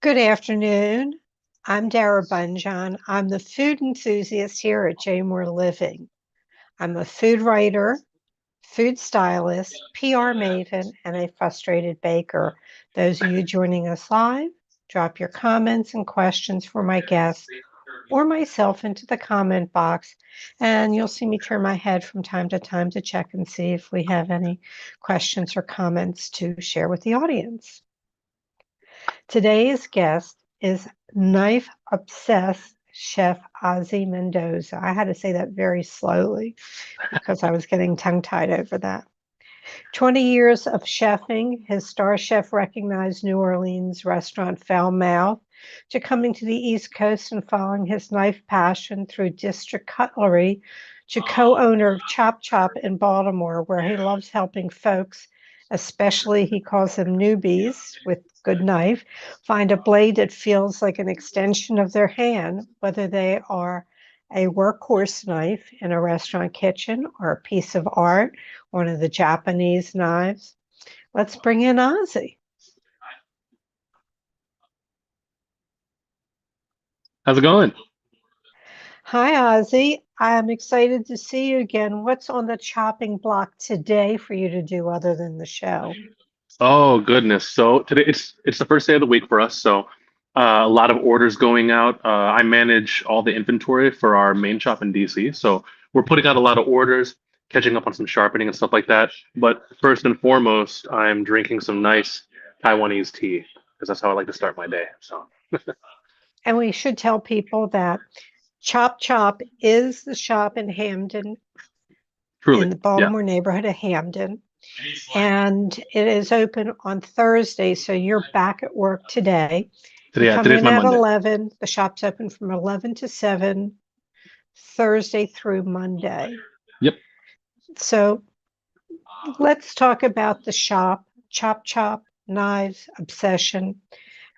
Good afternoon. I'm Dara Bunjon. I'm the food enthusiast here at J More Living. I'm a food writer, food stylist, PR maven, and a frustrated baker. Those of you joining us live, drop your comments and questions for my guests or myself into the comment box, and you'll see me turn my head from time to time to check and see if we have any questions or comments to share with the audience. Today's guest is knife obsessed chef Ozzie Mendoza. I had to say that very slowly because I was getting tongue tied over that. 20 years of chefing, his star chef recognized New Orleans restaurant Foul Mouth, to coming to the East Coast and following his knife passion through District Cutlery, to co-owner of Chop Chop in Baltimore, where he loves helping folks, especially he calls them newbies with good knife, find a blade that feels like an extension of their hand, whether they are a workhorse knife in a restaurant kitchen or a piece of art, one of the Japanese knives. Let's bring in Ozzie. How's it going? Hi, Ozzie. I'm excited to see you again. What's on the chopping block today for you to do other than the show? Oh goodness. So today it's the first day of the week for us, so a lot of orders going out. I manage all the inventory for our main shop in DC, so we're putting out a lot of orders, catching up on some sharpening and stuff like that. But first and foremost, I'm drinking some nice Taiwanese tea because that's how I like to start my day. So And we should tell people that Chop Chop is the shop in Hampden, in truly, the yeah. Baltimore neighborhood of Hampden. And it is open on Thursday, so you're back at work today. You Today, yeah, come today's in my at Monday. 11. The shop's open from 11 to 7, Thursday through Monday. Yep. So let's talk about the shop, Chop Chop, Knives, Obsession.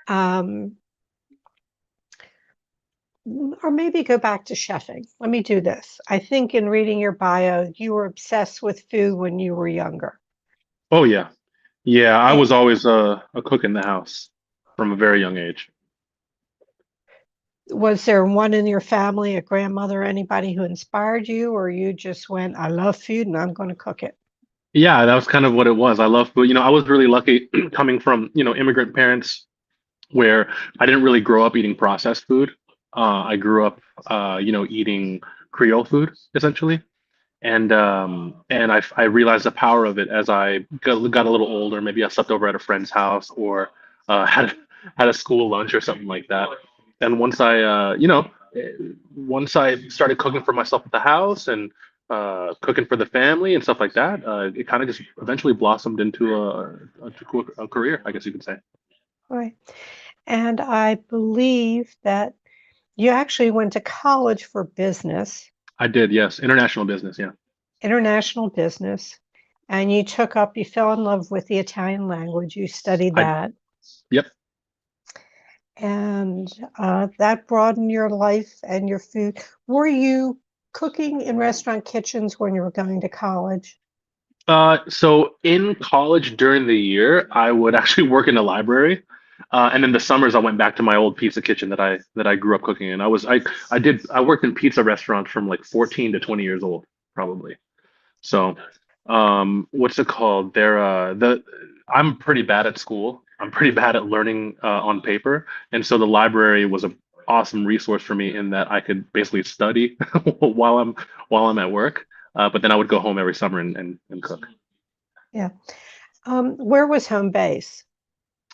Um, or maybe go back to chefing. Let me do this. I think in reading your bio, you were obsessed with food when you were younger. Oh yeah, yeah. I Eh, was always a cook in the house from a very young age. Was there one in your family, a grandmother, anybody who inspired you, or you just went, I love food and I'm going to cook it? Yeah, that was kind of what it was. I love food. I was really lucky coming from, immigrant parents where I didn't really grow up eating processed food. I grew up, eating Creole food essentially. And I realized the power of it as I got a little older. Maybe I slept over at a friend's house or had a school lunch or something like that. And once I started cooking for myself at the house and cooking for the family and stuff like that, it kind of just eventually blossomed into a career, I guess you could say. Right. And I believe that you actually went to college for business, I did, yes, international business, yeah. international business, and you fell in love with the Italian language. You studied I that, Yep. and that broadened your life and your food. Were you cooking in restaurant kitchens when you were going to college? So in college during the year, I would actually work in the library, and in the summers I went back to my old pizza kitchen that I grew up cooking in. I worked in pizza restaurants from like 14 to 20 years old, probably. So, what's it called? I'm pretty bad at school. I'm pretty bad at learning on paper, and so the library was an awesome resource for me in that I could basically study while I'm at work. But then I would go home every summer and cook. Yeah. Where was home base?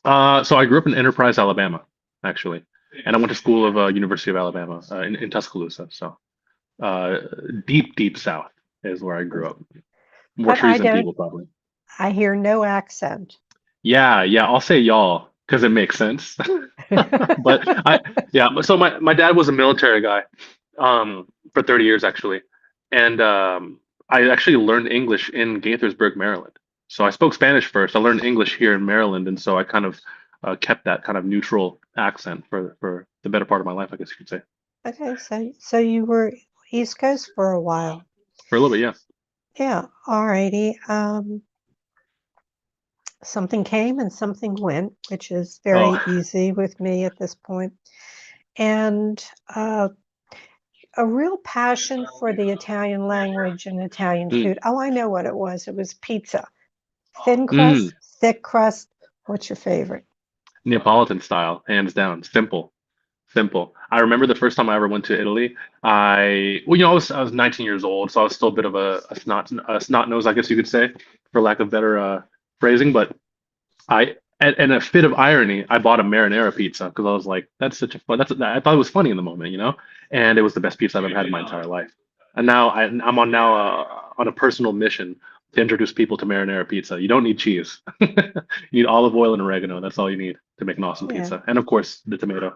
So I grew up in Enterprise, Alabama, actually, and I went to school of University of Alabama in Tuscaloosa. So uh, deep, deep south is where I grew up. More But I trees than don't, people, probably. I hear no accent. Yeah, yeah, I'll say y'all because it makes sense. But yeah, so my dad was a military guy for 30 years actually, and I actually learned English in Gaithersburg, Maryland. So I spoke Spanish first. I learned English here in Maryland, and so I kind of kept that kind of neutral accent for the better part of my life, I guess you could say, Okay, so you were East Coast for a while. for a little bit, yeah. Yeah, all righty. something came and something went, which is very Oh, easy with me at this point. And a real passion for the Italian language and Italian mm, food. Oh, I know what it was. It was pizza. Thin mm. crust, thick crust. What's your favorite? Neapolitan style, hands down. Simple, simple. I remember the first time I ever went to Italy. I was 19 years old, so I was still a bit of a snot nose, I guess you could say, for lack of better phrasing. But in a fit of irony, I bought a marinara pizza because I was like, that's such a fun. I thought it was funny in the moment, and it was the best pizza I've ever had in my entire life. And now I'm on a personal mission to introduce people to marinara pizza. You don't need cheese. You need olive oil and oregano. That's all you need to make an awesome Yeah, pizza. And of course, the tomato.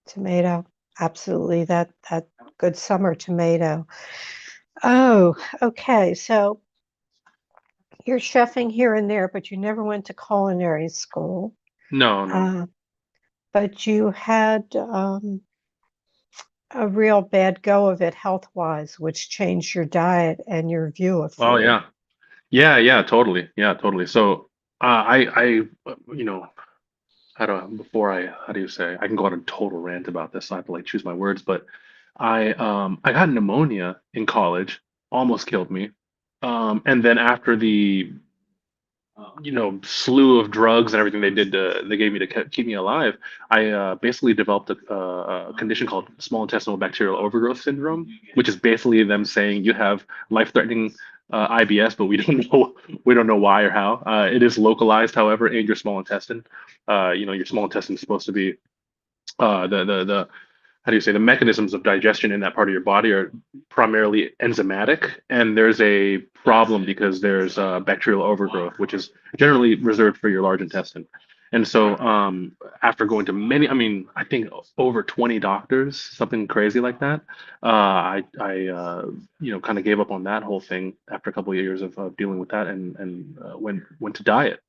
tomato. Absolutely. That good summer tomato. Oh, okay. So you're chefing here and there, but you never went to culinary school. No, no. Uh, but you had a real bad go of it health-wise, which changed your diet and your view of Oh food. yeah, yeah, totally, yeah, totally. So you know, how do you say? I can go on a total rant about this. So I have to like choose my words, but I got pneumonia in college, almost killed me. And then after the slew of drugs and everything they gave me to keep me alive, I basically developed a condition called small intestinal bacterial overgrowth syndrome, which is basically them saying you have life-threatening IBS, but we don't know why or how. It is localized, however, in your small intestine. Your small intestine is supposed to be the how do you say, the mechanisms of digestion in that part of your body are primarily enzymatic, and there's a problem because there's bacterial overgrowth, which is generally reserved for your large intestine. And so, after going to many, I mean, I think over 20 doctors, something crazy like that, I kind of gave up on that whole thing after a couple of years of dealing with that, and went to diet,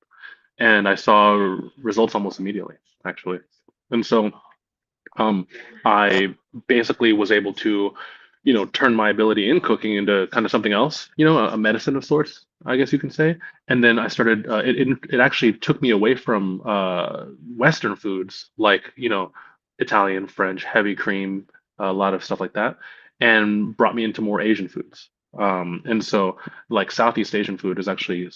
and I saw results almost immediately, actually. And so, um, I basically was able to, turn my ability in cooking into kind of something else, a medicine of sorts, I guess you can say. And then I started, it actually took me away from Western foods like, Italian, French, heavy cream, a lot of stuff like that, and brought me into more Asian foods. And so, like, Southeast Asian food is actually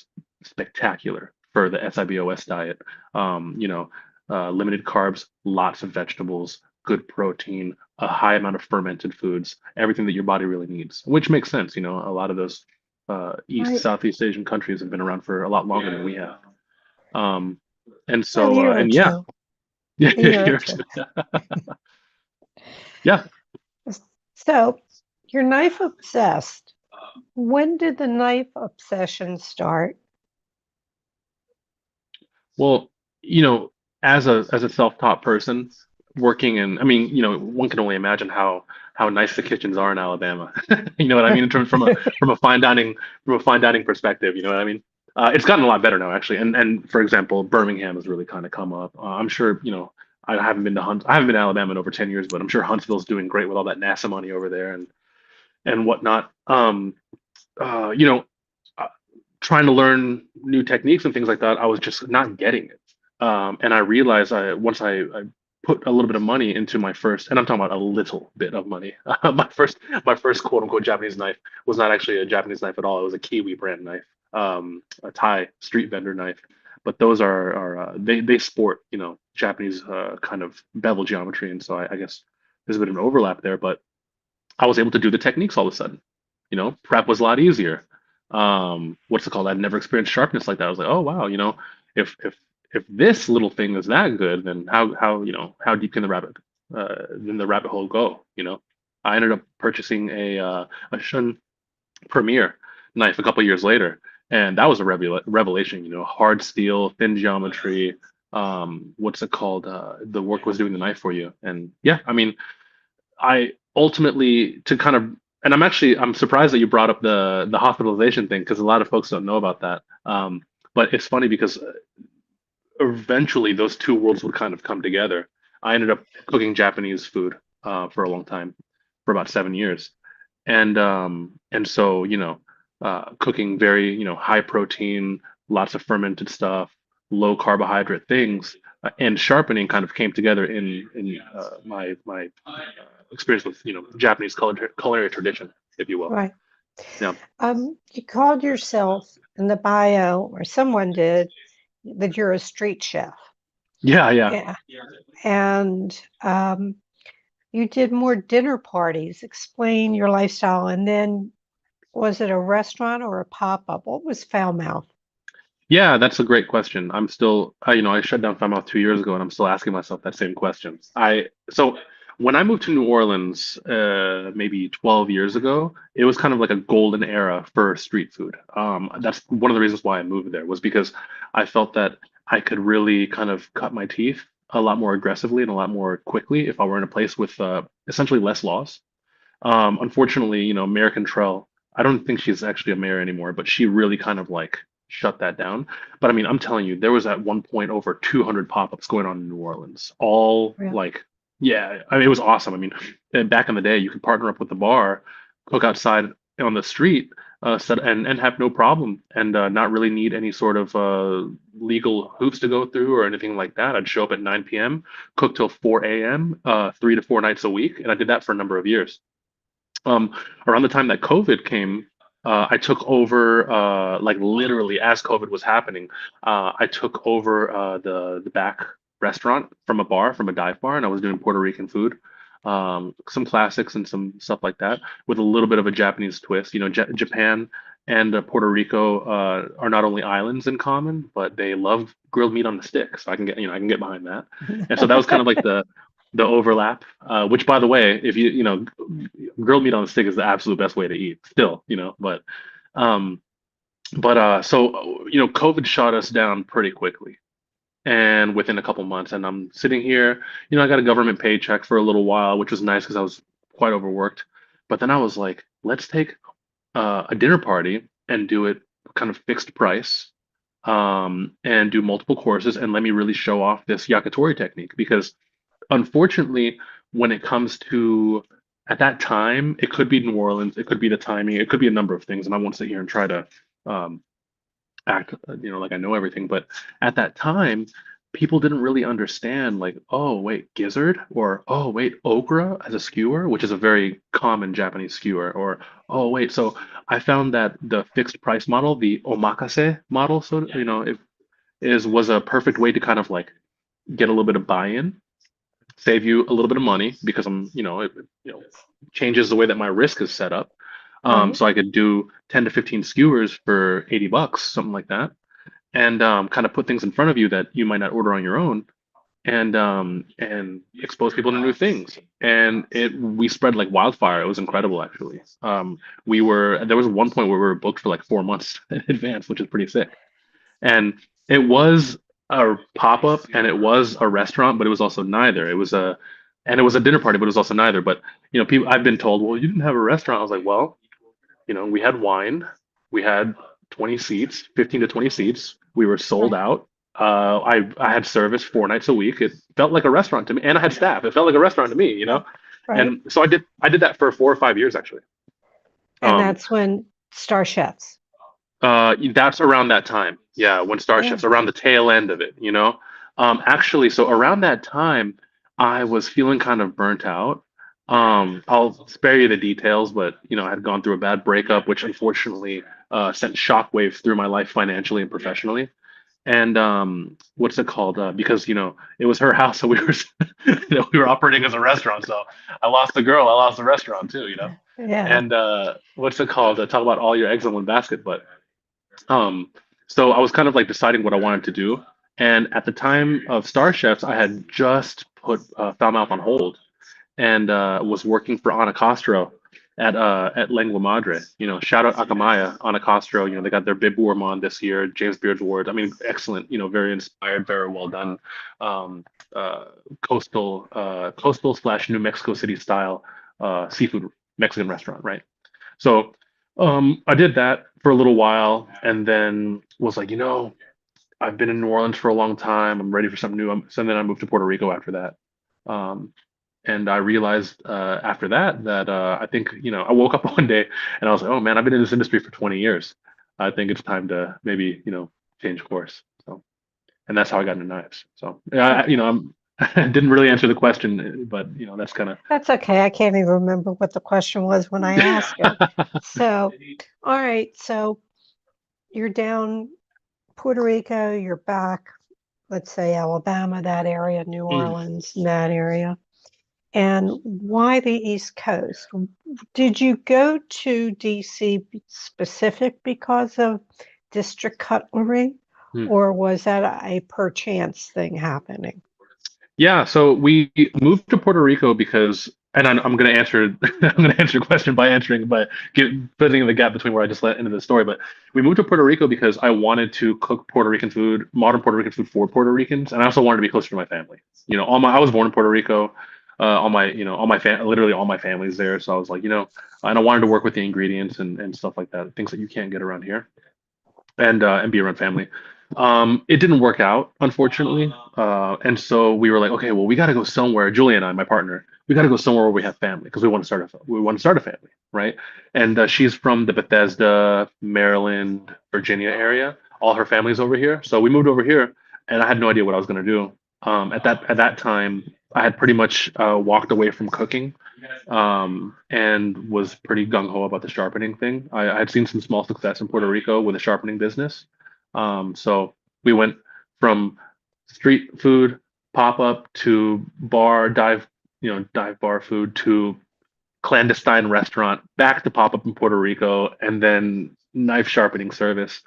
spectacular for the SIBOS diet. Limited carbs, lots of vegetables, good protein, a high amount of fermented foods, everything that your body really needs, which makes sense. A lot of those Right. Southeast Asian countries have been around for a lot longer than we have. Um, and A so, year or and yeah, two. yeah, A year or yours. two. Yeah. So you're knife obsessed. When did the knife obsession start? Well, you know, as a self-taught person working in, I mean, one can only imagine how nice the kitchens are in Alabama. You know what I mean? In terms from a fine dining perspective, you know what I mean? It's gotten a lot better now, actually. And for example, Birmingham has really kind of come up. I'm sure, I haven't been to Alabama in over 10 years, but I'm sure Huntsville's doing great with all that NASA money over there and whatnot. Uh, you know, uh, Trying to learn new techniques and things like that, I was just not getting it. And I realized once I put a little bit of money into my first, and I'm talking about a little bit of money. My first quote unquote Japanese knife was not actually a Japanese knife at all. It was a Kiwi brand knife, a Thai street vendor knife. But those they sport Japanese kind of bevel geometry, and so I guess there's a bit of an overlap there. But I was able to do the techniques all of a sudden. Prep was a lot easier. What's it called? I'd never experienced sharpness like that. I was like, oh wow, if this little thing is that good, then how deep can the rabbit hole go? I ended up purchasing a Shun Premier knife a couple years later, and that was a revelation. Hard steel, thin geometry. What's it called? The work was doing the knife for you, and yeah, I mean, I ultimately to kind of, and I'm surprised that you brought up the hospitalization thing because a lot of folks don't know about that. But it's funny because eventually those two worlds would kind of come together. I ended up cooking Japanese food for a long time, for about 7 years, and so cooking very high protein, lots of fermented stuff, low carbohydrate things, and sharpening kind of came together in my experience with Japanese culinary tradition, if you will. Right. Yeah, You called yourself in the bio, or someone did, that you're a street chef. yeah, yeah. Yeah. And you did more dinner parties. Explain your lifestyle. And then was it a restaurant or a pop-up? What was Foul Mouth? Yeah, that's a great question. I'm still, I shut down Fine Mouth 2 years ago, and I'm still asking myself that same question. So when I moved to New Orleans, maybe 12 years ago, it was kind of like a golden era for street food. That's one of the reasons why I moved there was because I felt that I could really kind of cut my teeth a lot more aggressively and a lot more quickly if I were in a place with essentially less laws. Unfortunately, Mayor Cantrell, I don't think she's actually a mayor anymore, but she really kind of like shut that down. But I mean, I'm telling you, there was at one point over 200 pop-ups going on in New Orleans. All Yeah. like, yeah, I mean, it was awesome. I mean, back in the day, you could partner up with the bar, cook outside on the street, and have no problem, and not really need any sort of legal hoops to go through or anything like that. I'd show up at 9 p.m., cook till 4 a.m., 3 to 4 nights a week, and I did that for a number of years. um, Around the time that COVID came, I took over, like literally as COVID was happening. I took over the back restaurant from a bar, from a dive bar, and I was doing Puerto Rican food, some classics and some stuff like that, with a little bit of a Japanese twist. Japan and Puerto Rico are not only islands in common, but they love grilled meat on the stick. So I can get behind that. And so that was kind of like the overlap. Which, by the way, if grilled meat on the stick is the absolute best way to eat still, um so COVID shot us down pretty quickly, and within a couple months, and I'm sitting here, I got a government paycheck for a little while, which was nice because I was quite overworked. But then I was like, let's take a dinner party and do it kind of fixed price, and do multiple courses, and let me really show off this yakitori technique. Because unfortunately, when it comes to, at that time, it could be New Orleans, it could be the timing, it could be a number of things, and I won't sit here and try to um, act, like I know everything. But at that time, people didn't really understand, like, oh wait, gizzard, or oh wait, okra as a skewer, which is a very common Japanese skewer, or oh wait. So I found that the fixed price model, the omakase model, so it was a perfect way to kind of like get a little bit of buy-in, save you a little bit of money, because it you know changes the way that my risk is set up. Right. So I could do 10 to 15 skewers for $80, something like that, and kind of put things in front of you that you might not order on your own, and expose people to new things. And we spread like wildfire. It was incredible, actually. There was one point where we were booked for like 4 months in advance, which is pretty sick. And it was a pop-up and it was a restaurant, but it was also neither. And it was a dinner party, but it was also neither. But people, I've been told, well, you didn't have a restaurant. I was like, well, we had wine, we had 20 seats, 15 to 20 seats. We were sold Right. out. I had service 4 nights a week. It felt like a restaurant to me, and I had staff. It felt like a restaurant to me, Yeah. Right. And so I did that for 4 or 5 years, actually. And Um, that's when Star Chefs. that's around that time. Yeah, when Yeah. Starships, around the tail end of it. Actually, so around that time, I was feeling kind of burnt out. I'll spare you the details, but I had gone through a bad breakup, which unfortunately sent shockwaves through my life financially and professionally. And what's it called? Because it was her house, so we were we were operating as a restaurant. So I lost the girl, I lost the restaurant too. Yeah. And what's it called? Talk about all your eggs in one basket. But um, so I was kind of like deciding what I wanted to do. And at the time of Star Chefs, I had just put Foul Mouth on hold, and was working for Ana Castro at Lengua Madre. Shout out Akamaya, Ana Castro. They got their Bib Gourmand this year, James Beard's Award. I mean, excellent. Very inspired, very well done. Um, uh, coastal slash New Mexico City style seafood Mexican restaurant, right? So I did that for a little while, and then was like, I've been in New Orleans for a long time. I'm ready for something new. So then I moved to Puerto Rico after that. Um, and I realized after that I think, I woke up one day and I was like, oh man, I've been in this industry for 20 years. I think it's time to maybe, change course. So, and that's how I got into knives. So, yeah, Okay. I didn't really answer the question, but that's kind That's okay. I can't even remember what the question was when I asked it. of. So, all right. So you're down Puerto Rico, you're back, let's say Alabama, that area, New Mm. Orleans, that area. And why the East Coast? Did you go to DC specific because of district cutlery, Mm. or was that a perchance thing happening? Yeah, so we moved to Puerto Rico because, and I'm going to answer, I'm going to answer your question by answering, but putting in the gap between where I just let into the story. But we moved to Puerto Rico because I wanted to cook Puerto Rican food, modern Puerto Rican food for Puerto Ricans, and I also wanted to be closer to my family. I was born in Puerto Rico. All my literally all my family's there, so I was like, and I wanted to work with the ingredients and stuff like that, things that you can't get around here, and be around family. It didn't work out, unfortunately. And so we were like, okay, well, we got to go somewhere. Julie and I, my partner, we got to go somewhere where we have family because we want to start a family, right? And she's from the Bethesda, Maryland, Virginia area. All her family's over here, so we moved over here, and I had no idea what I was going to do. At that time, I had pretty much walked away from cooking, and was pretty gung ho about the sharpening thing. I had seen some small success in Puerto Rico with a sharpening business. So we went from street food pop up to dive bar food to clandestine restaurant, back to pop up in Puerto Rico, and then knife sharpening service,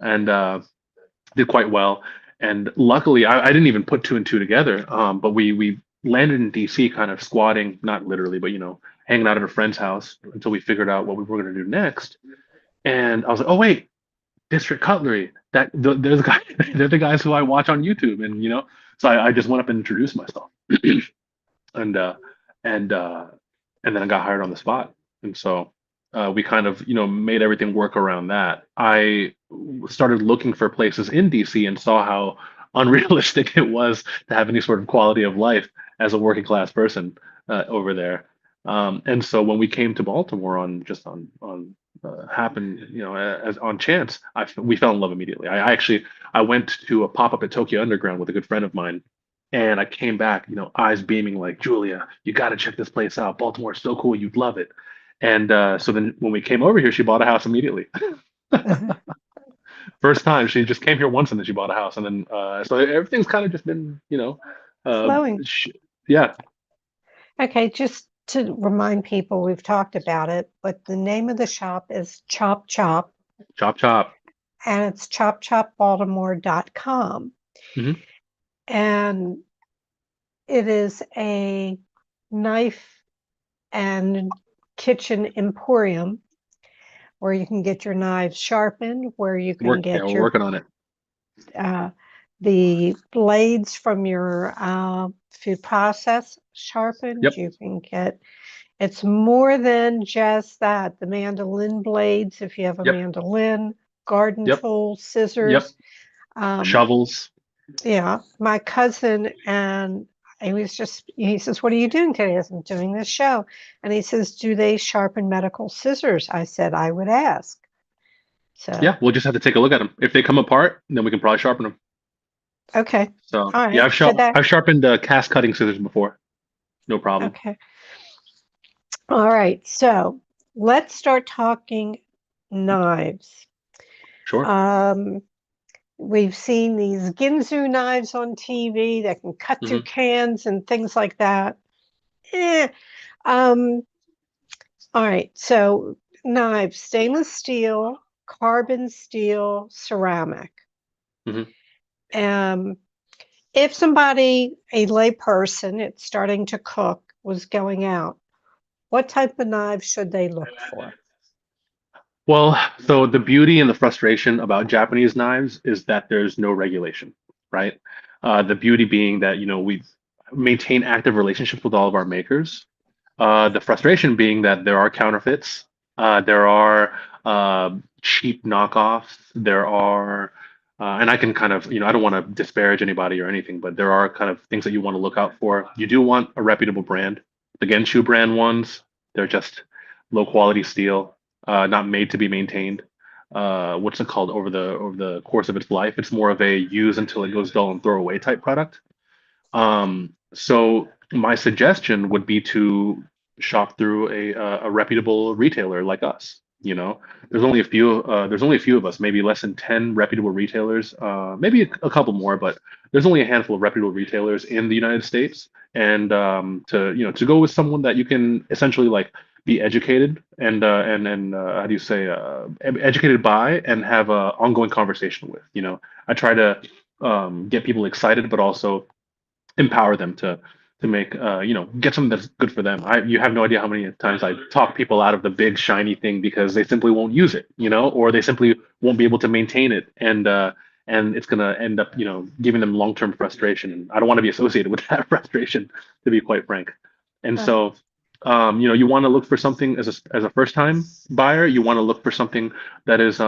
and did quite well. And luckily, I didn't even put two and two together. But we landed in DC, kind of squatting, not literally, but hanging out at a friend's house until we figured out what we were going to do next. And I was like, oh wait, District Cutlery. They're the guy, they're the guys who I watch on YouTube, and so I just went up and introduced myself, and and uh, and then I got hired on the spot, and so we kind of made everything work around that. I started looking for places in DC and saw how unrealistic it was to have any sort of quality of life as a working class person over there. And so when we came to Baltimore on happen, as on chance, we fell in love immediately. I went to a pop up at Tokyo Underground with a good friend of mine, and I came back, eyes beaming like, Julia, you got to check this place out. Baltimore is so cool, you'd love it. And so then when we came over here, she bought a house immediately. First time, she just came here once and then she bought a house, and then so everything's kind of just been, uh, Flowing. sh- yeah, Okay, just to remind people, we've talked about it, but the name of the shop is Chop Chop, chop chop. and it's chopchopbaltimore.com. Hmm. And it is a knife and kitchen emporium where you can get your knives sharpened, where you can Yeah, get we're your working on it. uh, the blades from your food process sharpened. Yep, You can get it's more than just that. The mandolin blades, if you have a yep, mandolin, garden yep, tools, yep. scissors. Um, Shovels. yeah, my cousin and he says, "What are you doing today?" I said, "I'm doing this show." And he says, "Do they sharpen medical scissors?" I said, "I would ask." So, Yeah, we'll just have to take a look at them. If they come apart, then we can probably sharpen them. okay. So All yeah, right. So that, I've sharpened cast cutting scissors before. No problem. okay. All right. So let's start talking knives. Sure. Um, we've seen these Ginsu knives on TV that can cut through Hmm. cans and things like that. Eh. Um, all right. So knives, stainless steel, carbon steel, ceramic. Hmm. Um, if somebody, a layperson, it's starting to cook, was going out, what type of knives should they look for? Well, so the beauty and the frustration about Japanese knives is that there's no regulation, right? The beauty being that, we maintain active relationships with all of our makers. The frustration being that there are counterfeits, there are cheap knockoffs, there are, and I can kind of, I don't want to disparage anybody or anything, but there are kind of things that you want to look out for. You do want a reputable brand. The Genshu brand ones, they're just low quality steel, not made to be maintained. what's it called, over the course of its life. It's more of a use until it goes dull and throw away type product. So my suggestion would be to shop through a reputable retailer like us. You know, there's only a few of us, maybe less than 10 reputable retailers, maybe a couple more, but there's only a handful of reputable retailers in the United States. And to go with someone that you can essentially like be educated and how do you say educated by and have a ongoing conversation with. I try to get people excited, but also empower them to make get something that's good for them. You have no idea how many times I talk people out of the big shiny thing because they simply won't use it, or they simply won't be able to maintain it, and it's gonna end up giving them long-term frustration, and I don't want to be associated with that frustration, to be quite frank. And Right. so you want to look for something as a first time buyer. You want to look for something that is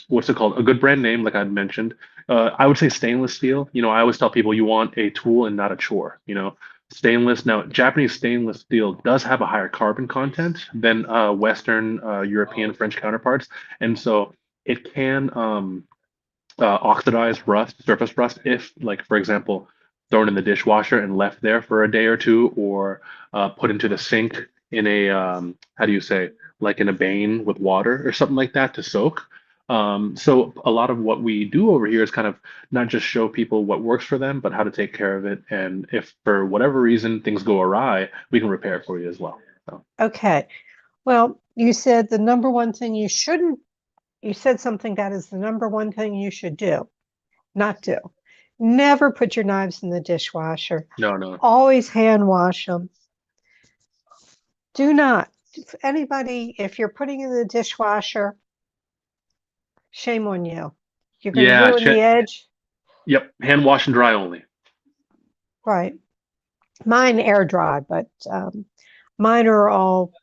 what's it called, a good brand name, like I mentioned. I would say stainless steel. I always tell people you want a tool and not a chore. Stainless. Now, Japanese stainless steel does have a higher carbon content than Western European French counterparts, and so it can oxidize rust, surface rust, if, like, for example, thrown in the dishwasher and left there for a day or two, or put into the sink in a, how do you say, like in a bain with water or something like that to soak. So a lot of what we do over here is kind of not just show people what works for them, but how to take care of it. And if for whatever reason things go awry, we can repair it for you as well. So, Okay. Well, you said the number one thing you shouldn't, you said something that is the number one thing you should do, not do. Never put your knives in the dishwasher. no, no. Always hand wash them. Do not. If anybody, if you're putting in the dishwasher, shame on you. You're going to Yeah, ruin the edge. yep. Hand wash and dry only. Right. Mine air dry, but mine are all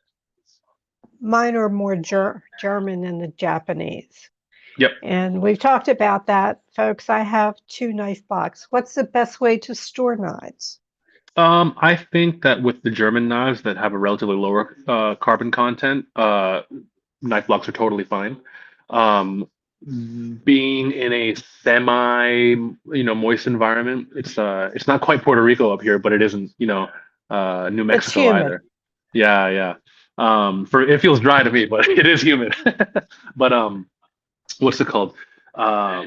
mine are more German than the Japanese. Yep. And we've talked about that, folks. I have two knife blocks. What's the best way to store knives? I think that with the German knives that have a relatively lower carbon content, knife blocks are totally fine. Um, Being in a moist environment, it's not quite Puerto Rico up here, but it isn't, New It's Mexico humid. either. Yeah, yeah. For it feels dry to me, but it is humid. But what's it called? A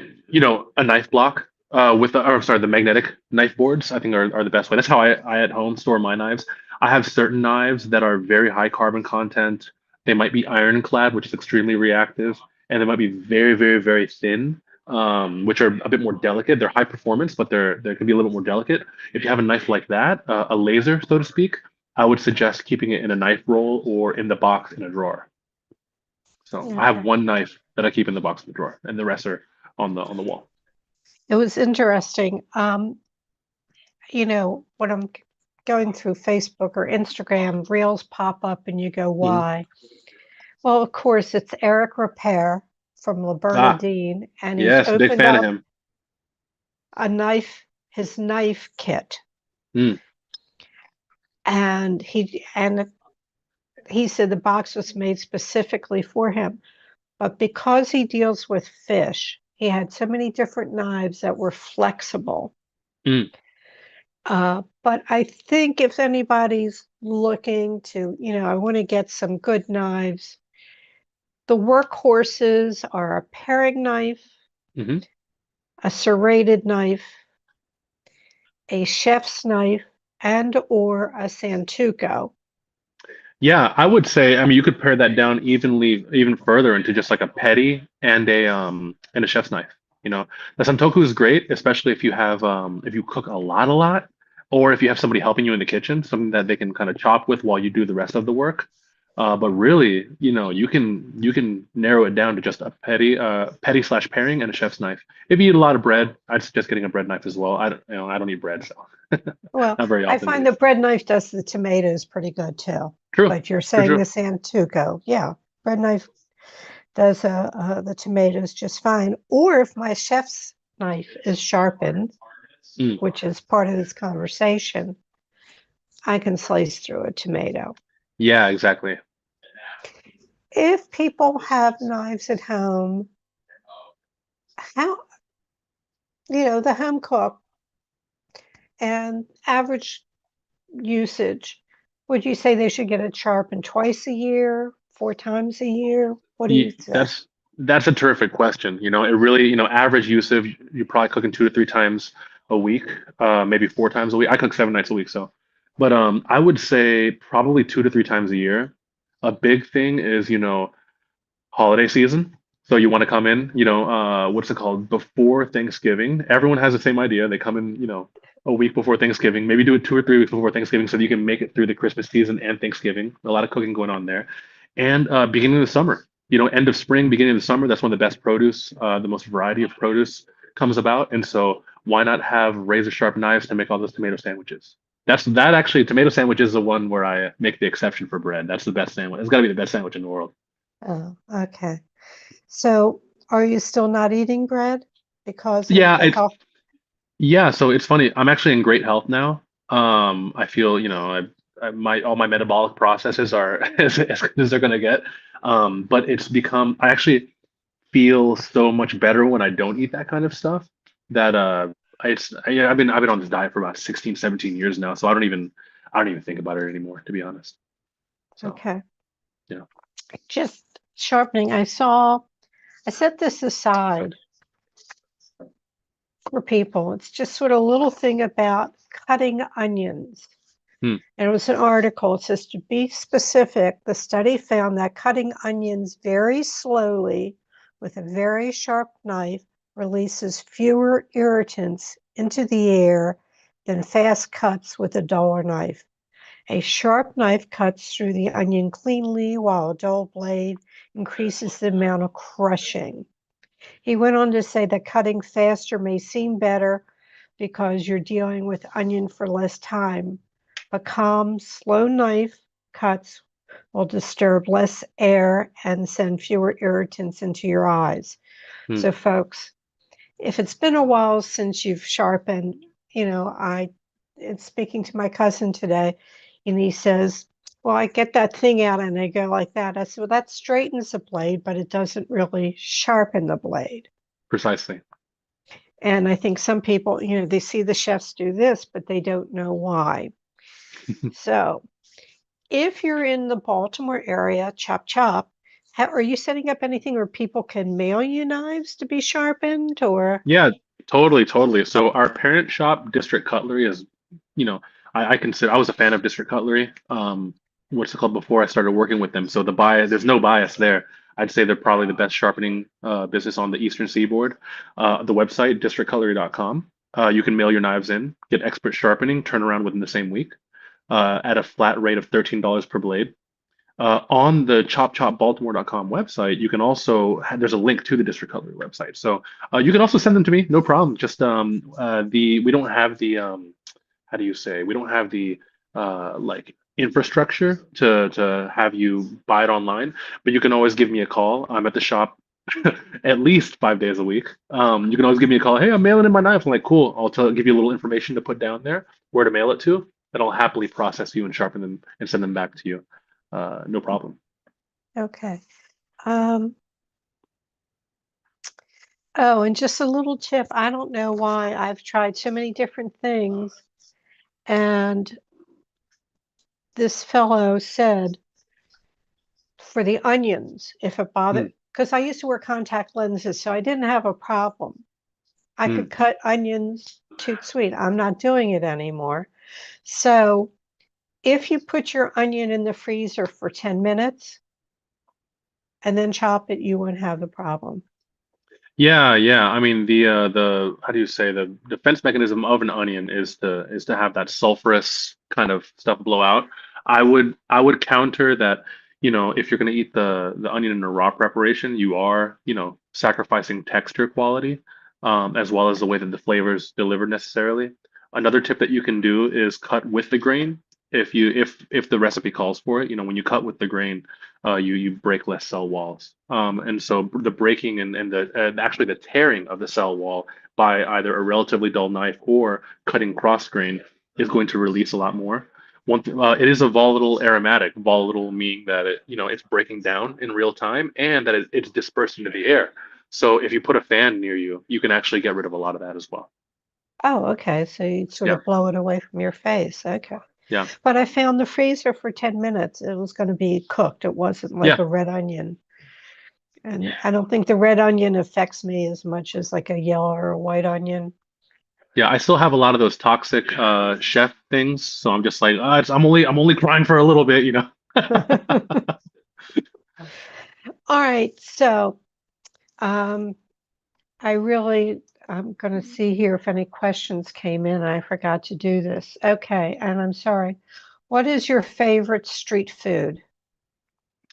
knife block the magnetic knife boards, I think are the best way. That's how I at home store my knives. I have certain knives that are very high carbon content. They might be ironclad, which is extremely reactive, and they might be very, very, very thin, which are a bit more delicate. They're high performance, but they can be a little bit more delicate. If you have a knife like that, a laser, so to speak, I would suggest keeping it in a knife roll or in the box in a drawer. So I have Okay. one knife that I keep in the box in the drawer, and the rest are on the wall. It was interesting. When I'm going through Facebook or Instagram, reels pop up and you go, Mhm. why? Well, of course, it's Eric Repair from La Ah, Bernardine, and he's yes, big opened fan of up him. his knife kit. Mm, And he said the box was made specifically for him. But because he deals with fish, he had so many different knives that were flexible. mm. But I think if anybody's looking to, I want to get some good knives, the workhorses are a paring knife, Hmm. a serrated knife, a chef's knife, and or a santuco. Yeah, I would say, I mean, you could pare that down even further into just like a petty and a chef's knife. The santoku is great, especially if you cook a lot, or if you have somebody helping you in the kitchen, something that they can kind of chop with while you do the rest of the work. But really, you can narrow it down to just a petty slash paring and a chef's knife. If you eat a lot of bread, I'd suggest getting a bread knife as well. I don't eat bread, so Well, not very I often at find the least. bread knife does the tomatoes pretty good too. True, But you're for saying the sure. santuco. Yeah, bread knife does the tomatoes just fine. Or if my chef's knife is sharpened, Mm. which is part of this conversation, I can slice through a tomato. Yeah, exactly. if people have knives at home, how, the home cook and average usage, would you say they should get it sharpened twice a year, 4 times a year? What do you Ye- say? That's that's a terrific question. It really, average usage, you're probably cooking 2 to 3 times a week, maybe 4 times a week. I cook 7 nights a week, so, but I would say probably 2 to 3 times a year. A big thing is, holiday season. So you want to come in, what's it called? Before Thanksgiving. Everyone has the same idea. They come in, a week before Thanksgiving. Maybe do it 2 or 3 weeks before Thanksgiving so that you can make it through the Christmas season and Thanksgiving. A lot of cooking going on there. And beginning of the summer, end of spring, beginning of the summer, that's when the best produce, the most variety of produce comes about. And so why not have razor sharp knives to make all those tomato sandwiches? That actually, tomato sandwich is the one where I make the exception for bread. That's the best sandwich. It's got to be the best sandwich in the world. Oh, okay. So are you still not eating bread because of Yeah, the health? yeah. So it's funny. I'm actually in great health now. I feel, my all my metabolic processes are as good as they're gonna get. But it's become. I actually feel so much better when I don't eat that kind of stuff. That yeah, I've been on this diet for about 16, 17 years now. So I don't even think about it anymore, to be honest. So Okay. yeah. Just sharpening. I set this aside for people. It's just sort of a little thing about cutting onions. Hmm, And it was an article. It says to be specific, the study found that cutting onions very slowly with a very sharp knife releases fewer irritants into the air than fast cuts with a duller knife. A sharp knife cuts through the onion cleanly, while a dull blade increases the amount of crushing. He went on to say that cutting faster may seem better because you're dealing with onion for less time, but calm, slow knife cuts will disturb less air and send fewer irritants into your eyes. hmm. So, folks, if it's been a while since you've sharpened, it's speaking to my cousin today, and he says, well, I get that thing out and I go like that. I said, well, that straightens the blade, but it doesn't really sharpen the blade. Precisely. And I think some people, they see the chefs do this, but they don't know why. So if you're in the Baltimore area, chop chop, are you setting up anything where people can mail you knives to be sharpened or? Yeah, totally, totally. So our parent shop, District Cutlery, is, you know, I consider I was a fan of District Cutlery. What's it called before I started working with them. So there's no bias there. I'd say they're probably the best sharpening business on the Eastern Seaboard. The website, districtcutlery.com. You can mail your knives in, get expert sharpening, turn around within the same week, at a flat rate of $13 per blade. On the chopchopbaltimore.com website, you can also there's a link to the District Cutlery website. So you can also send them to me, no problem. Just the we don't have the how do you say, we don't have the like infrastructure to have you buy it online, but you can always give me a call. I'm at the shop at least 5 days a week. You can always give me a call. Hey, I'm mailing in my knife. I'm like, cool. Give you a little information to put down there, where to mail it to, and I'll happily process you and sharpen them and send them back to you. No problem. Okay. Um, oh, and just a little tip. I don't know why I've tried so many different things. And this fellow said for the onions, if it Hmm, bothered, because I used to wear contact lenses, so I didn't have a problem. I hmm. could cut onions toot sweet. I'm not doing it anymore. So if you put your onion in the freezer for 10 minutes and then chop it, you won't have the problem. Yeah, yeah. I mean, the how do you say, the defense mechanism of an onion is to have that sulfurous kind of stuff blow out. I would counter that, if you're going to eat the onion in a raw preparation, you are, sacrificing texture quality, as well as the way that the flavor is delivered necessarily. Another tip that you can do is cut with the grain. If the recipe calls for it, when you cut with the grain, you break less cell walls. And so the breaking and actually the tearing of the cell wall by either a relatively dull knife or cutting cross grain is going to release a lot more. It is a volatile aromatic. Volatile meaning that it's breaking down in real time and that it's dispersed into the air. So if you put a fan near you, you can actually get rid of a lot of that as well. Oh, okay. So you sort Yeah, of blow it away from your face. Okay. yeah, But I found the freezer for 10 minutes. It was going to be cooked. It wasn't like yeah, a red onion. And I don't think the red onion affects me as much as like a yellow or a white onion. yeah. I still have a lot of those toxic chef things, so I'm just like, I'm only crying for a little bit, you know. All right. So um, I'm going to see here if any questions came in. I forgot to do this. Okay. And I'm sorry. What is your favorite street food?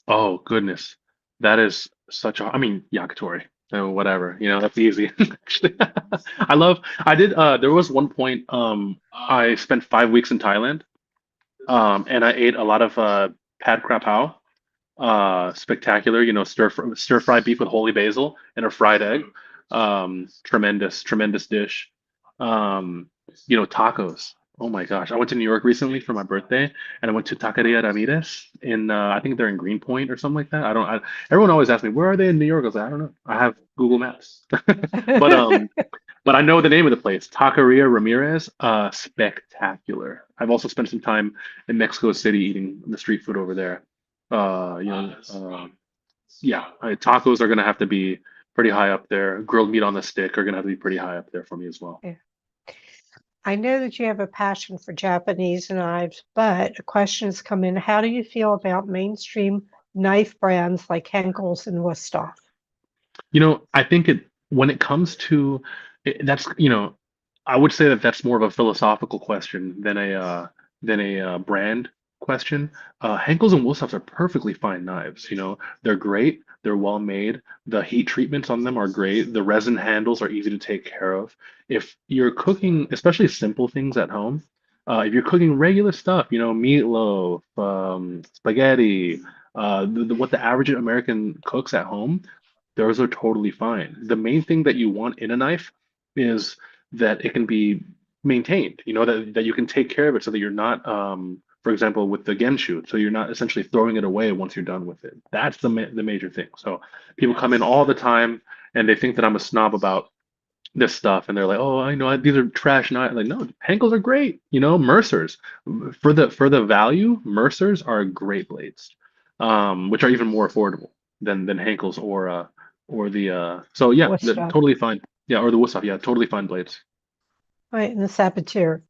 Oh goodness, that is such a. I mean, yakitori. Whatever, that's easy. Actually, I did. There was one point. I spent 5 weeks in Thailand. And I ate a lot of pad krapao. Spectacular. Stir fry beef with holy basil and a fried egg. Tremendous, tremendous dish. Tacos. Oh my gosh. I went to New York recently for my birthday and I went to Taqueria Ramirez in I think they're in Greenpoint or something like that. Everyone always asks me, where are they in New York? I was like, I don't know. I have Google Maps. But but I know the name of the place, Taqueria Ramirez. Spectacular. I've also spent some time in Mexico City eating the street food over there. Uh, you know, uh, yeah, tacos are gonna have to be pretty high up there. Grilled meat on the stick are gonna have to be pretty high up there for me as well. Yeah. I know that you have a passion for Japanese knives, but a question has come in. How do you feel about mainstream knife brands like Henkel's and Wusthof? I think when it comes to that's I would say that that's more of a philosophical question than a brand question. Henkel's and Wilsons are perfectly fine knives. They're great. They're well made. The heat treatments on them are great. The resin handles are easy to take care of. If you're cooking, especially simple things at home, if you're cooking regular stuff, meatloaf, spaghetti, what the average American cooks at home, those are totally fine. The main thing that you want in a knife is that it can be maintained, that you can take care of it so that you're not, for example, with the Genshu, so you're not essentially throwing it away once you're done with it. That's the major thing. So people come in all the time and they think that I'm a snob about this stuff and they're like, oh, I know these are trash knives. Like, no, Henkels are great. Mercers for the value, Mercers are great blades, which are even more affordable than Henkels or the so yeah, Wusthof. totally fine. Yeah, or the Wusthof. Yeah, totally fine blades. Right, and the Saboteur.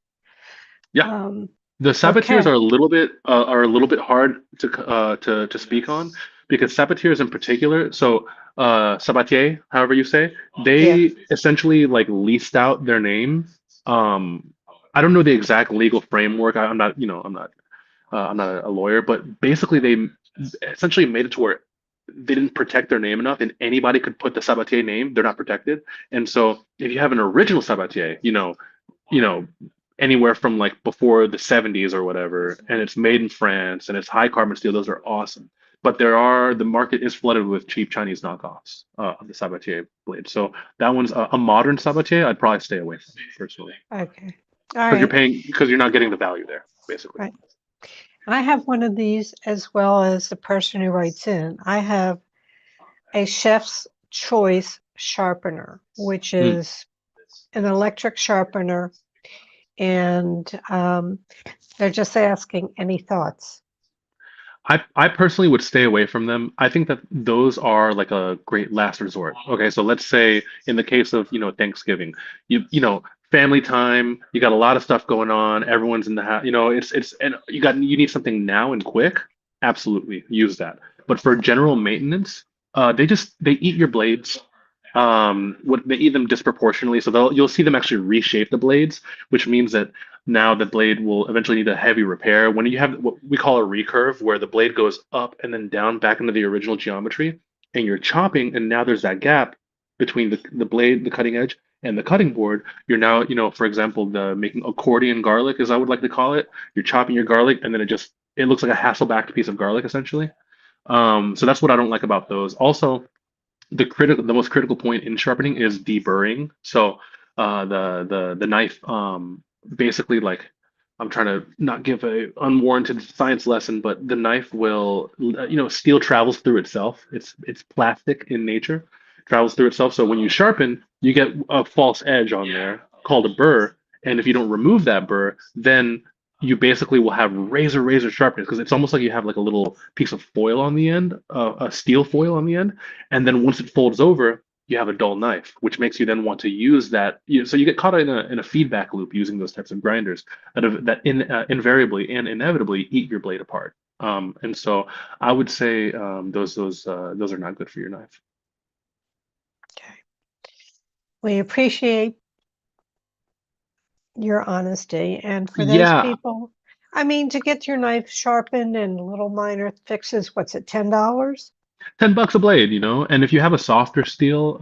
Yeah, Um, the sabatiers okay. are a little bit hard to speak on because sabatiers in particular, so sabatier, however you say, Yeah. they essentially like leased out their name. Um, I don't know the exact legal framework. I'm not a lawyer, but basically they essentially made it to where they didn't protect their name enough, and anybody could put the sabatier name. They're not protected, and so if you have an original sabatier, you know, anywhere from like before the 70s or whatever, and it's made in France and it's high carbon steel. Those are awesome. But the market is flooded with cheap Chinese knockoffs of the Sabatier blade. So that one's a modern Sabatier. I'd probably stay away from personally Okay. All because right. you're not getting the value there, basically. Right. I have one of these as well as the person who writes in. I have a chef's choice sharpener, which Mm. is an electric sharpener, and they're just asking any thoughts. I personally would stay away from them. I think that those are like a great last resort. Okay, so let's say in the case of, Thanksgiving, family time, you got a lot of stuff going on, everyone's in the house, it's and you need something now and quick. Absolutely, use that. But for general maintenance, they eat your blades. They eat them disproportionately, so you'll see them actually reshape the blades, which means that now the blade will eventually need a heavy repair. When you have what we call a recurve, where the blade goes up and then down back into the original geometry, and you're chopping, and now there's that gap between the blade, the cutting edge, and the cutting board. You're now, for example, the making accordion garlic, as I would like to call it. You're chopping your garlic, and then it looks like a Hasselbacked piece of garlic, essentially. So that's what I don't like about those. Also, the most critical point in sharpening is deburring. So the knife basically like I'm trying to not give a unwarranted science lesson, but the knife will, steel travels through itself. It's plastic in nature, travels through itself. So when you sharpen, you get a false edge on there called a burr. And if you don't remove that burr, then you basically will have razor sharpness because it's almost like you have like a little piece of foil on the end, a steel foil on the end, and then once it folds over, you have a dull knife, which makes you then want to use that. So you get caught in a feedback loop using those types of grinders invariably and inevitably eat your blade apart. And so I would say those are not good for your knife. Okay. We appreciate your honesty. And for those Yeah, people, I mean, to get your knife sharpened and little minor fixes, what's it, $10? $10 a blade, and if you have a softer steel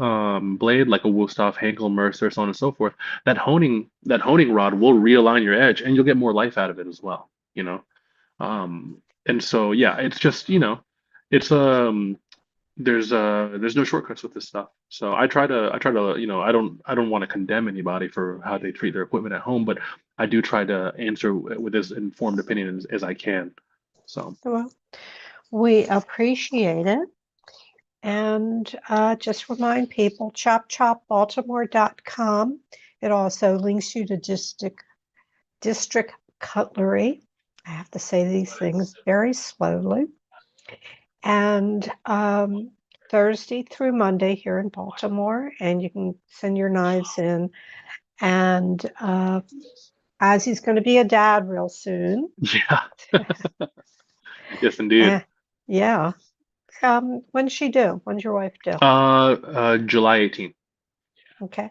blade like a Wusthof, Henkel, Mercer, so on and so forth, that honing rod will realign your edge, and you'll get more life out of it as well. And so yeah, it's just it's there's no shortcuts with this stuff. So I try to I don't want to condemn anybody for how they treat their equipment at home, but I do try to answer with as informed opinion as I can. So Well, we appreciate it. And just remind people, chopchopbaltimore.com. It also links you to District Cutlery. I have to say these things very slowly. And Thursday through Monday here in Baltimore, and you can send your knives in. And Ozzie's going to be a dad real soon. yeah, yes indeed. Eh, yeah. When's she due? When's your wife due? July 18th. Okay.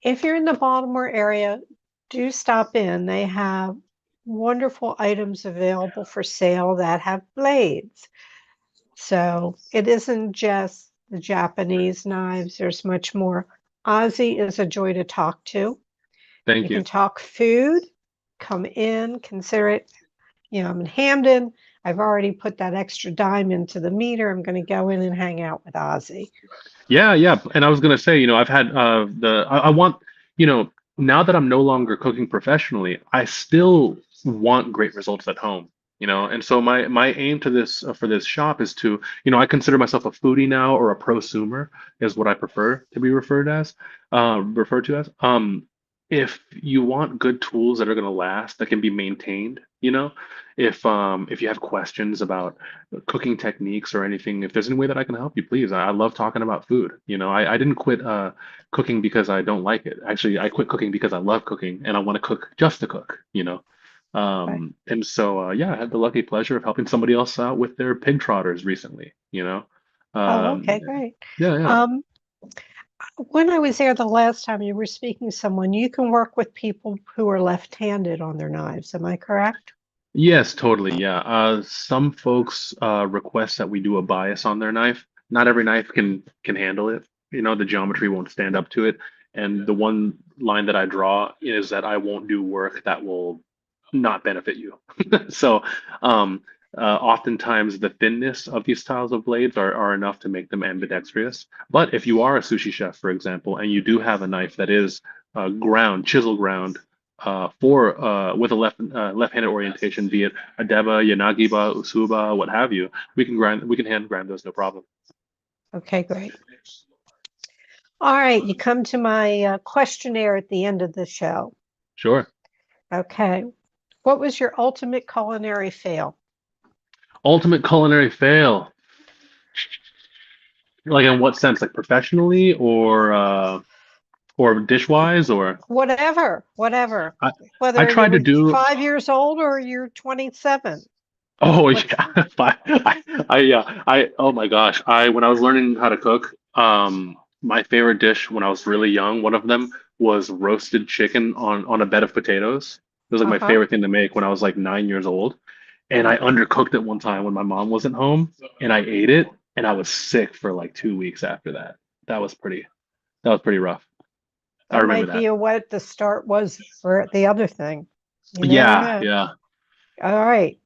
If you're in the Baltimore area, do stop in. They have wonderful items available for sale that have blades. So it isn't just the Japanese knives, there's much more. Ozzie is a joy to talk to. You Thank can you. talk food, come in, consider it. I'm in Hampden. I've already put that extra dime into the meter. I'm going to go in and hang out with Ozzie. Yeah, yeah. And I was gonna say, I've had I want, now that I'm no longer cooking professionally, I still want great results at home. And so my aim to this for this shop is to, I consider myself a foodie now, or a prosumer is what I prefer to be referred to as. If you want good tools that are gonna last, that can be maintained, if you have questions about cooking techniques or anything, if there's any way that I can help you, please. I love talking about food. I didn't quit cooking because I don't like it. Actually, I quit cooking because I love cooking and I want to cook just to cook. Right. And so yeah, I had the lucky pleasure of helping somebody else out with their pig trotters recently. Oh, Um, okay, great. yeah, yeah. Um, when I was there the last time, you were speaking to someone, you can work with people who are left-handed on their knives. Am I correct? Yes, totally. Yeah. Some folks request that we do a bias on their knife. Not every knife can handle it. The geometry won't stand up to it. And the one line that I draw is that I won't do work that will not benefit you. So, oftentimes the thinness of these styles of blades are enough to make them ambidextrous. But if you are a sushi chef, for example, and you do have a knife that is chisel ground for with a left-handed orientation, be it a deba, yanagiba, usuba, what have you, we can hand grind those no problem. Okay, great. All right, you come to my questionnaire at the end of the show. Sure. Okay. What was your ultimate culinary fail? Ultimate culinary fail. Like in what sense? Like professionally or dish-wise or Whatever. I I Whether you tried to were do 5 years old or you're 27. oh What's yeah, oh my gosh. When I was learning how to cook, my favorite dish when I was really young, one of them was roasted chicken on a bed of potatoes. It was like my uh-huh. favorite thing to make when I was like 9 years old. And I undercooked it one time when my mom wasn't home, and I ate it, and I was sick for like 2 weeks after that. That was pretty that was pretty rough. I That remember might that. be what the start was for the other thing. You never Yeah, know. yeah. All right.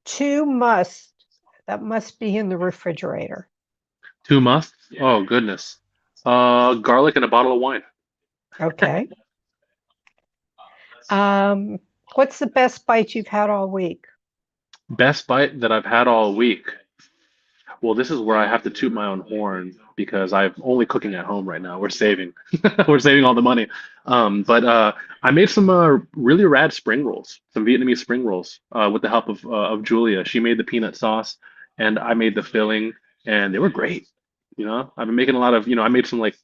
Two must that must be in the refrigerator. Two musts. Oh goodness. Garlic and a bottle of wine. Okay. Um, What's the best bite you've had all week? Best bite that I've had all week. Well, this is where I have to toot my own horn because I'm only cooking at home right now. We're saving, we're saving all the money. But I made some really rad spring rolls, some Vietnamese spring rolls, with the help of Julia. She made the peanut sauce, and I made the filling, and they were great. I've been making a lot of, I made some like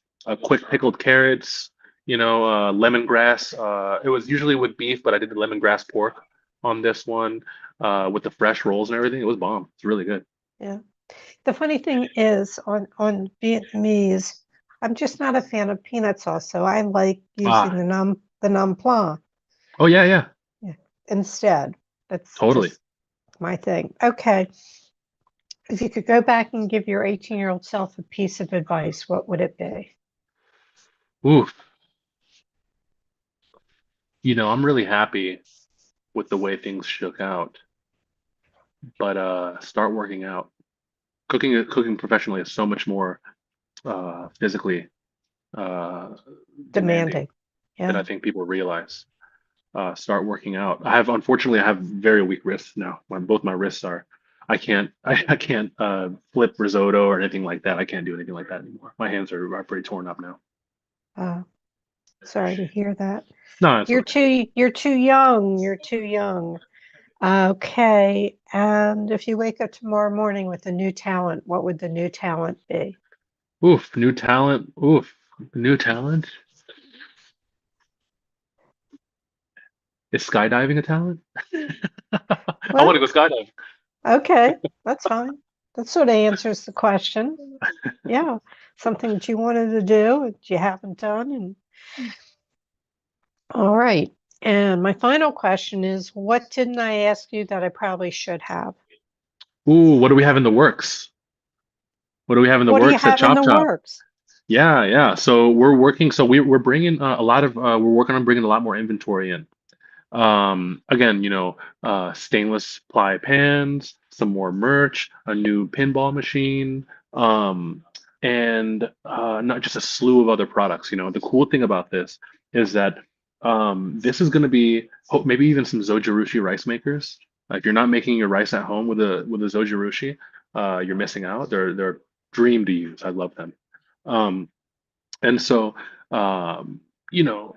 quick pickled carrots, lemongrass. It was usually with beef, but I did the lemongrass pork on this one, with the fresh rolls and everything. It was bomb. It's really good. Yeah. The funny thing is on Vietnamese, I'm just not a fan of peanut sauce, so I like using Ah, the num pla, oh yeah, yeah, yeah, instead. That's totally. just my thing. Okay. If you could go back and give your 18-year-old self a piece of advice, what would it be? Oof. I'm really happy with the way things shook out, but start working out. Cooking professionally is so much more physically uh demanding Demanding. than I Yeah. think people realize. Start working out. Unfortunately, I have very weak wrists now. Both my wrists are, I can't flip risotto or anything like that. I can't do anything like that anymore. My hands are pretty torn up now. Uh, Sorry to hear that. No, it's okay. You're too young. You're too young. Okay. And if you wake up tomorrow morning with a new talent, what would the new talent be? Oof, new talent. Oof, new talent. Is skydiving a talent? I want to Well, go skydiving. okay, that's fine. That sort of answers the question. Yeah, something that you wanted to do that you haven't done. And all right. And my final question is, what didn't I ask you that I probably should have? Ooh, what do we have in the works? What do we have in the What do you works at have in Chop the Chop? works? Yeah, yeah. So we're working. So we're bringing a lot of. We're working on bringing a lot more inventory in. Again, stainless ply pans, some more merch, a new pinball machine, um, and not just a slew of other products. The cool thing about this is that this is going to be maybe even some zojirushi rice makers. If you're not making your rice at home with a zojirushi, you're missing out. They're a dream to use. I love them. Um, and so, um, you know,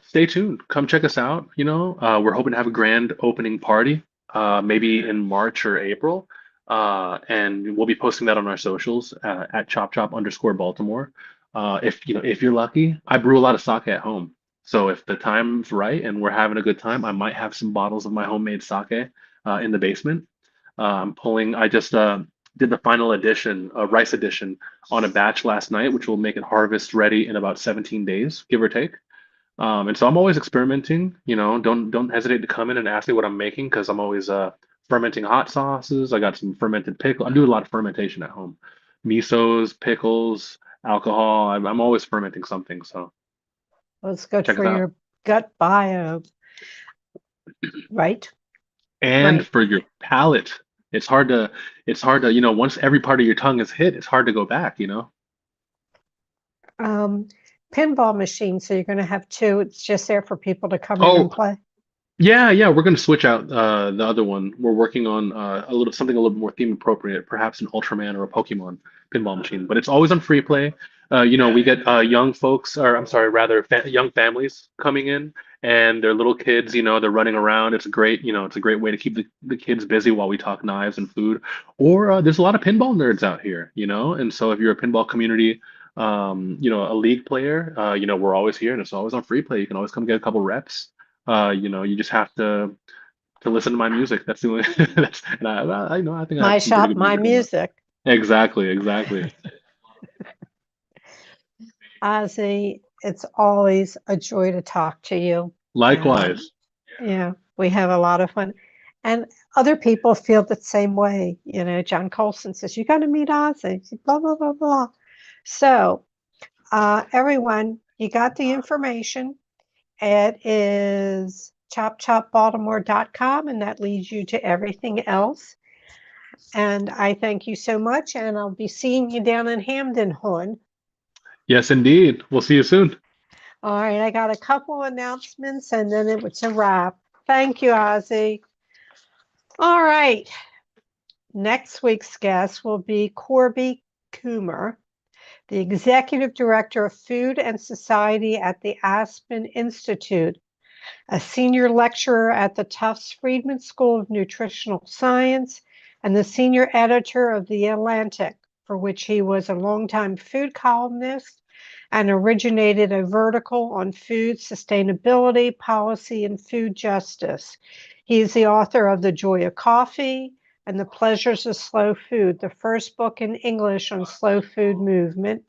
stay tuned. Come check us out. We're hoping to have a grand opening party, maybe in March or April. And we'll be posting that on our socials at chop_Baltimore. If you're lucky, I brew a lot of sake at home. So if the time's right and we're having a good time, I might have some bottles of my homemade sake in the basement. I just did the final edition, rice edition, on a batch last night, which will make it harvest ready in about 17 days, give or take. And so I'm always experimenting. Don't hesitate to come in and ask me what I'm making because I'm always fermenting hot sauces. I got some fermented pickle. I'm doing a lot of fermentation at home. Misos, pickles, alcohol. I'm always fermenting something. So Well, it's good check for us out. your gut bio, right? And Right. for your palate, it's hard to once every part of your tongue is hit, it's hard to go back. Um, Pinball machine. So you're going to have two. It's just there for people to come in and Oh, play. yeah, yeah, we're going to switch out the other one. We're working on a little more theme appropriate, perhaps an Ultraman or a Pokemon pinball machine. But it's always on free play. We get young folks, or I'm sorry, rather young families coming in, and their little kids. They're running around. It's a great way to keep the kids busy while we talk knives and food. Or there's a lot of pinball nerds out here. And so if you're a pinball community, a league player, we're always here, and it's always on free play. You can always come get a couple reps. You just have to listen to my music. That's the only that's and I think I have My some pretty shop, good my music in there. music. Exactly, exactly. Ozzy, it's always a joy to talk to you. And Likewise. yeah, we have a lot of fun. And other people feel the same way. John Colson says, you got to meet Ozzy, blah, blah, blah, blah. So, everyone, you got the information. It is chopchopbaltimore.com, and that leads you to everything else. And I thank you so much. And I'll be seeing you down in Hampden, Horn. Yes, indeed. We'll see you soon. All right, I got a couple announcements and then it's a wrap. Thank you, Ozzie. All right. Next week's guest will be Corby Coomer, the Executive Director of Food and Society at the Aspen Institute, a senior lecturer at the Tufts Friedman School of Nutritional Science, and the senior editor of The Atlantic, for which he was a longtime food columnist and originated a vertical on food sustainability, policy, and food justice. He is the author of The Joy of Coffee and The Pleasures of Slow Food, the first book in English on slow food movement.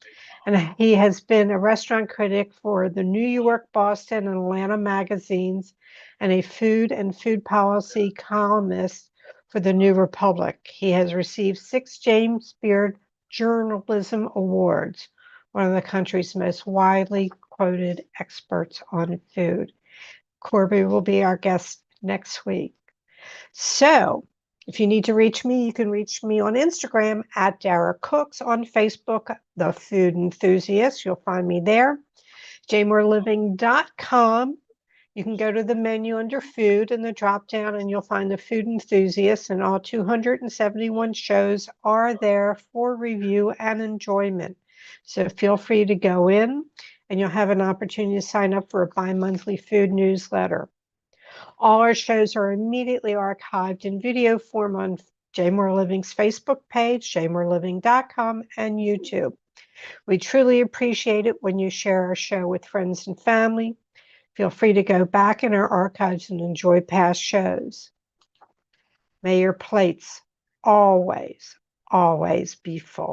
And he has been a restaurant critic for the New York, Boston, and Atlanta magazines, and a food and food policy columnist for the New Republic. He has received 6 James Beard Journalism Awards, one of the country's most widely quoted experts on food. Corby will be our guest next week. So, if you need to reach me, you can reach me on Instagram at Dara Cooks, on Facebook, The Food Enthusiast. You'll find me there. jmoreliving.com. You can go to the menu under food in the drop down and you'll find The Food Enthusiast, and all 271 shows are there for review and enjoyment. So feel free to go in and you'll have an opportunity to sign up for a bi-monthly food newsletter. All our shows are immediately archived in video form on J More Living's Facebook page, jmoreliving.com, and YouTube. We truly appreciate it when you share our show with friends and family. Feel free to go back in our archives and enjoy past shows. May your plates always, always be full.